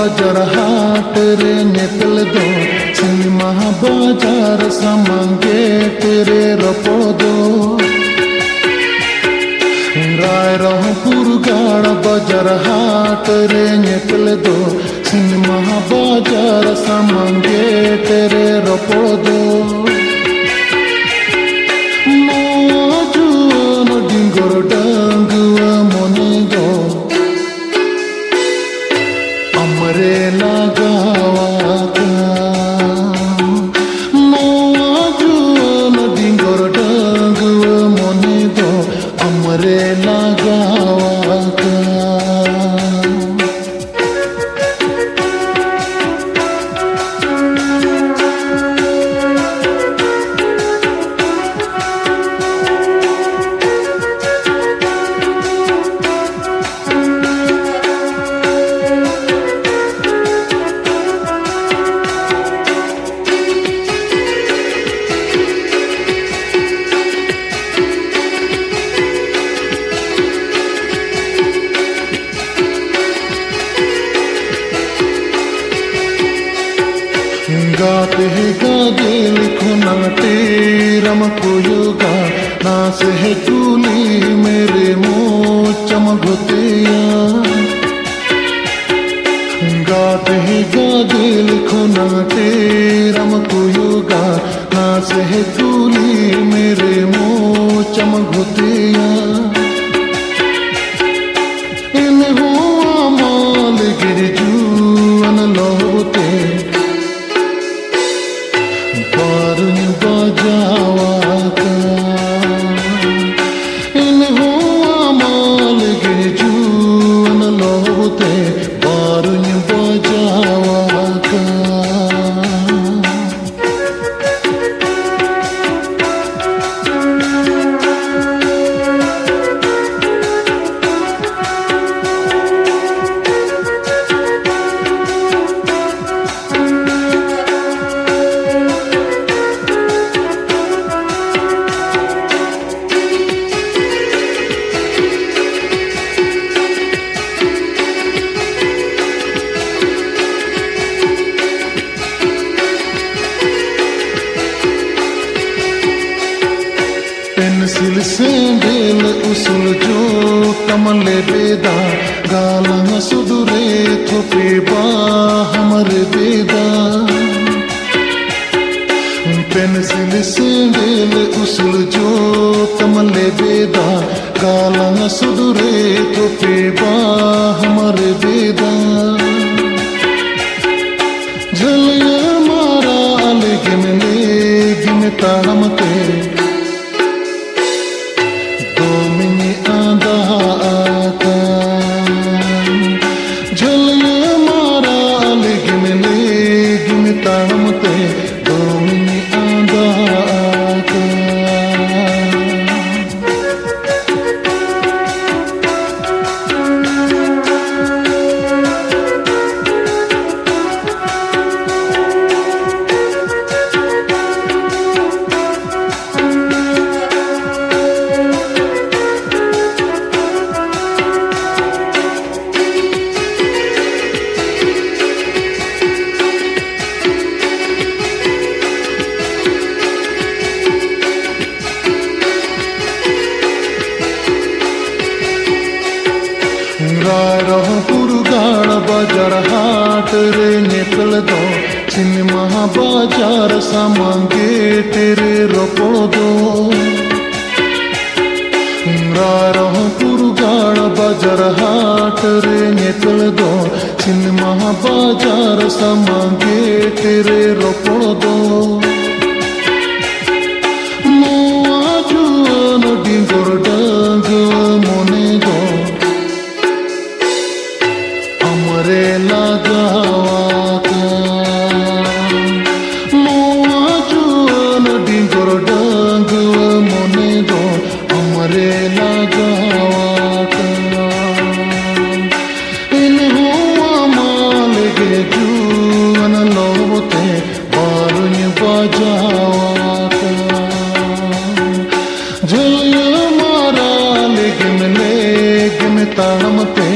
बाजार हाट रे नेतल दो सिनेमा बाजार सामंगे तेरे रपोदो राय रंगपुर गाड़ बाजार हाट रे नेतल दो सिनेमा बाजार सामंगे तेरे रपोदो डिंगोर डांगुआ मोने गो अमरे लगावा मोजुन डिंगोर डांगुआ मोने गो अमरे लगावा गाते हैं गागे लिखो नाटे रम को योगा नाच है चूली मेरे मोह चमकतिया गाते हैं गागे लिखो नाटे रम को योगा नाच है चूली मेरे मोह चमकतिया इन हुआ माल गिरजू अन लोते बारुन बजावा इन हुआ माल गिरजून लोते बारुन बजावा पेंसिल से बेल उसल जो कमले बेदा गालंग सुदुरे थोपे बा हमरे बेदा पेंसिल से बेल उसल जो कमले बेदा गालंग सुदुरे थोपे बा हमरे बेदा झलिया मारा आले गिन ताड़मते राय रंगपुर गाड़ बाजार हाट रे नेतल दो सिनेमा बाजार सामंगे तेरे रपोदो राय रंगपुर गाड़ बाजार हाट रे नेतल दो सिनेमा बाजार सामंगे तेरे रपोदो मोजुन डिंगोर डांगुआ मोने गो अमरे लगावा मोजुन डिंगोर डांगुआ मोने गो अमरे लगावा इन हुआ माल गिरजून लोते बारुन बजावा झलिया मारा लेगिन ताड़मते